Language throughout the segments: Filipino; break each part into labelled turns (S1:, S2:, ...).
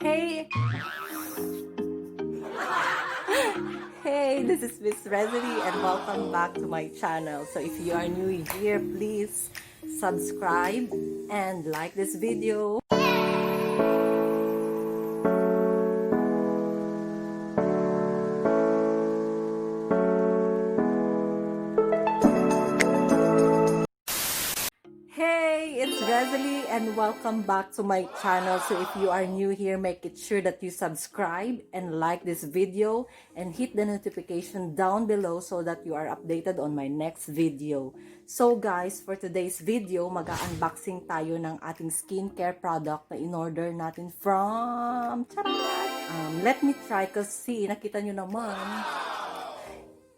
S1: Hey! Hey, this is Miss RezheTV and welcome back to my channel. So if you are new here, please subscribe and like this video. Hey, it's RezheTV and welcome back to my channel. So if you are new here, make it sure that you subscribe and like this video and hit the notification down below so that you are updated on my next video. So guys, for today's video, mag-unboxing tayo ng ating skincare product na in-order natin from let me try kasi nakita nyo naman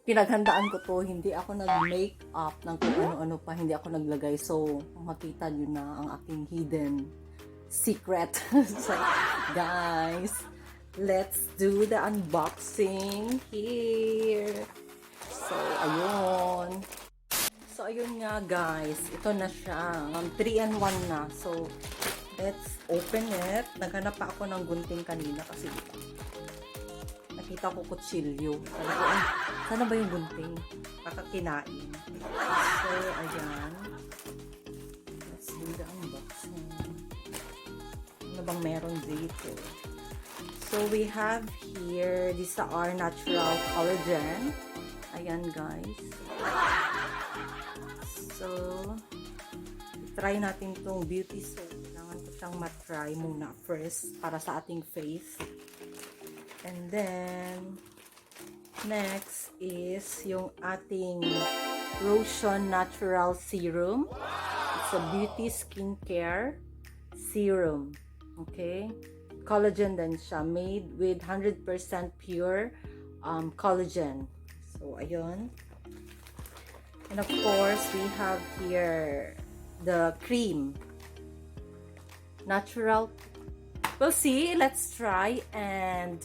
S1: pinaghandaan ko to, hindi ako nag-makeup ng kung ano-ano pa, hindi ako naglagay. So, makita nyo na ang aking hidden secret. So, guys, let's do the unboxing here. So, ayun. So, ayun nga guys, ito na siya. 3-in-1 na. So, let's open it. Naghanap pa ako ng gunting kanina kasi nakita ko kutsilyo. Sana ba yung gunting? Kakakinain. So, ayan. Let's do the unboxing. Ano bang meron dito? So, we have here Disaar Natural Collagen. Ayan, guys. So, try natin tong beauty soap. Kailangan ko siyang matry muna first para sa ating face. And then, next is yung ating Roushun Natural Serum. It's a beauty skincare serum. Okay? Collagen din siya. Made with 100% pure collagen. So, ayun. And of course, we have here the cream. Natural. We'll see. Let's try and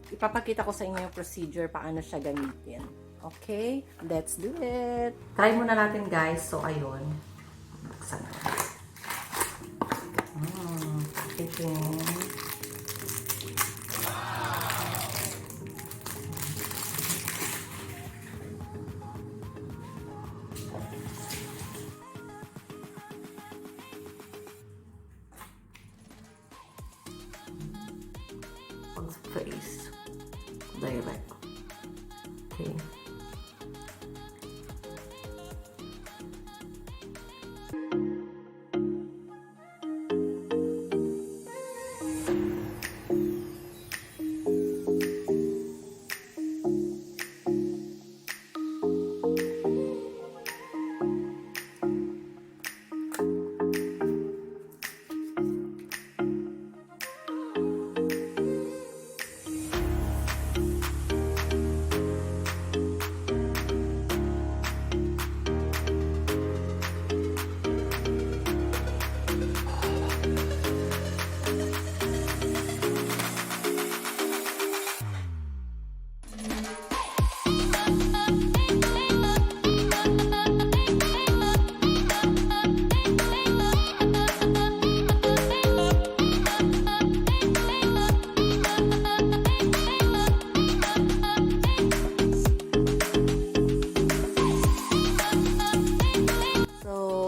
S1: ipapakita ko sa inyo yung procedure paano siya gamitin. Okay? Let's do it! Try muna natin guys. So, ayun. Buksan na. Packaging. On the face. Direct. Okay.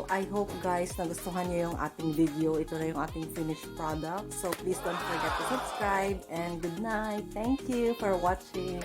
S1: I hope guys nagustuhan niyo yung ating video. Ito na yung ating finished product. So please don't forget to subscribe and good night. Thank you for watching.